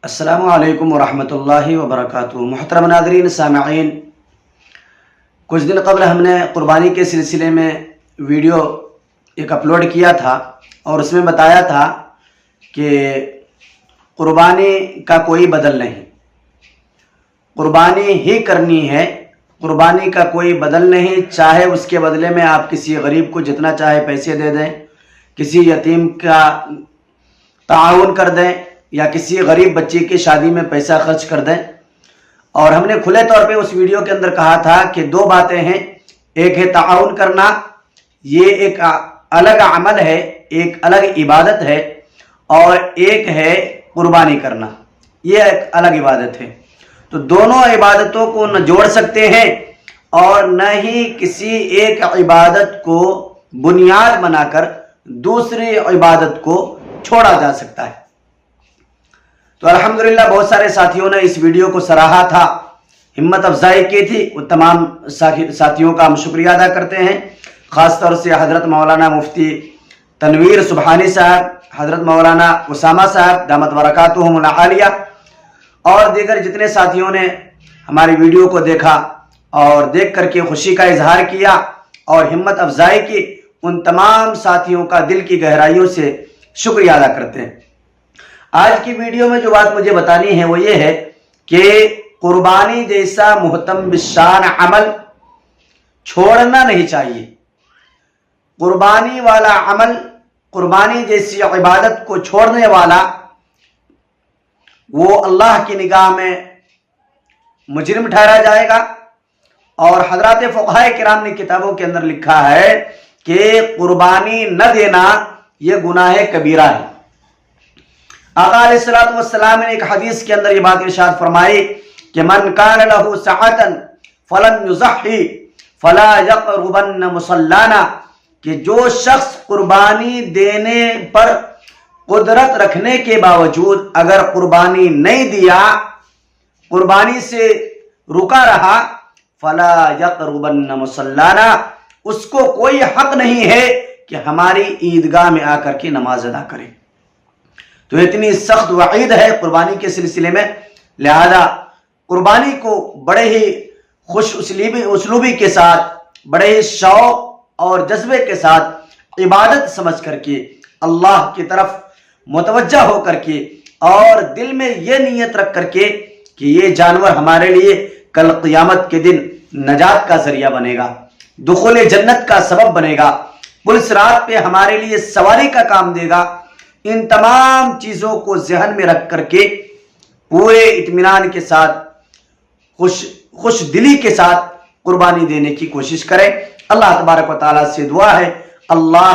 السلام علیکم ورحمۃ اللہ وبرکاتہ۔ محترم ناظرین سامعین، کچھ دن قبل ہم نے قربانی کے سلسلے میں ویڈیو ایک اپلوڈ کیا تھا اور اس میں بتایا تھا کہ قربانی کا کوئی بدل نہیں، قربانی ہی کرنی ہے، قربانی کا کوئی بدل نہیں، چاہے اس کے بدلے میں آپ کسی غریب کو جتنا چاہے پیسے دے دیں، کسی یتیم کا تعاون کر دیں یا کسی غریب بچی کی شادی میں پیسہ خرچ کر دیں۔ اور ہم نے کھلے طور پہ اس ویڈیو کے اندر کہا تھا کہ دو باتیں ہیں، ایک ہے تعاون کرنا، یہ ایک الگ عمل ہے، ایک الگ عبادت ہے، اور ایک ہے قربانی کرنا، یہ ایک الگ عبادت ہے۔ تو دونوں عبادتوں کو نہ جوڑ سکتے ہیں اور نہ ہی کسی ایک عبادت کو بنیاد بنا کر دوسری عبادت کو چھوڑا جا سکتا ہے۔ تو الحمدللہ بہت سارے ساتھیوں نے اس ویڈیو کو سراہا تھا، ہمت افزائی کی تھی، وہ تمام ساتھیوں کا ہم شکریہ ادا کرتے ہیں، خاص طور سے حضرت مولانا مفتی تنویر سبحانی صاحب، حضرت مولانا اسامہ صاحب دامت برکاتہم العالیہ، اور دیگر جتنے ساتھیوں نے ہماری ویڈیو کو دیکھا اور دیکھ کر کے خوشی کا اظہار کیا اور ہمت افزائی کی، ان تمام ساتھیوں کا دل کی گہرائیوں سے شکریہ ادا کرتے ہیں۔ آج کی ویڈیو میں جو بات مجھے بتانی ہے وہ یہ ہے کہ قربانی جیسا محتم بالشان عمل چھوڑنا نہیں چاہیے۔ قربانی والا عمل، قربانی جیسی عبادت کو چھوڑنے والا وہ اللہ کی نگاہ میں مجرم ٹھہرا جائے گا، اور حضرات فقہائے کرام نے کتابوں کے اندر لکھا ہے کہ قربانی نہ دینا یہ گناہ کبیرہ ہے۔ آقا علیہ الصلوۃ والسلام نے ایک حدیث کے اندر یہ بات ارشاد فرمائی کہ من کان لہ سعۃ فلم یضحی فلا یقربن مصلانا، کہ جو شخص قربانی دینے پر قدرت رکھنے کے باوجود اگر قربانی نہیں دیا، قربانی سے رکا رہا، فلا یقربن مصلانا، اس کو کوئی حق نہیں ہے کہ ہماری عیدگاہ میں آ کر کے نماز ادا کرے۔ تو اتنی سخت وعید ہے قربانی کے سلسلے میں، لہذا قربانی کو بڑے ہی خوش اسلوبی کے ساتھ، بڑے ہی شوق اور جذبے کے ساتھ عبادت سمجھ کر کے، اللہ کی طرف متوجہ ہو کر کے، اور دل میں یہ نیت رکھ کر کے کہ یہ جانور ہمارے لیے کل قیامت کے دن نجات کا ذریعہ بنے گا، دخول جنت کا سبب بنے گا، پل صراط پہ ہمارے لیے سواری کا کام دے گا، ان تمام چیزوں کو ذہن میں رکھ کر کے پورے اطمینان کے ساتھ، خوش دلی کے ساتھ قربانی دینے کی کوشش کریں۔ اللہ تبارک و تعالیٰ سے دعا ہے اللہ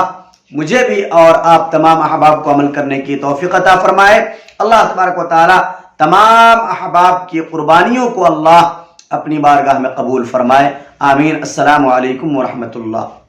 مجھے بھی اور آپ تمام احباب کو عمل کرنے کی توفیق عطا فرمائے۔ اللہ تبارک و تعالیٰ تمام احباب کی قربانیوں کو اللہ اپنی بارگاہ میں قبول فرمائے، آمین۔ السلام علیکم ورحمۃ اللہ۔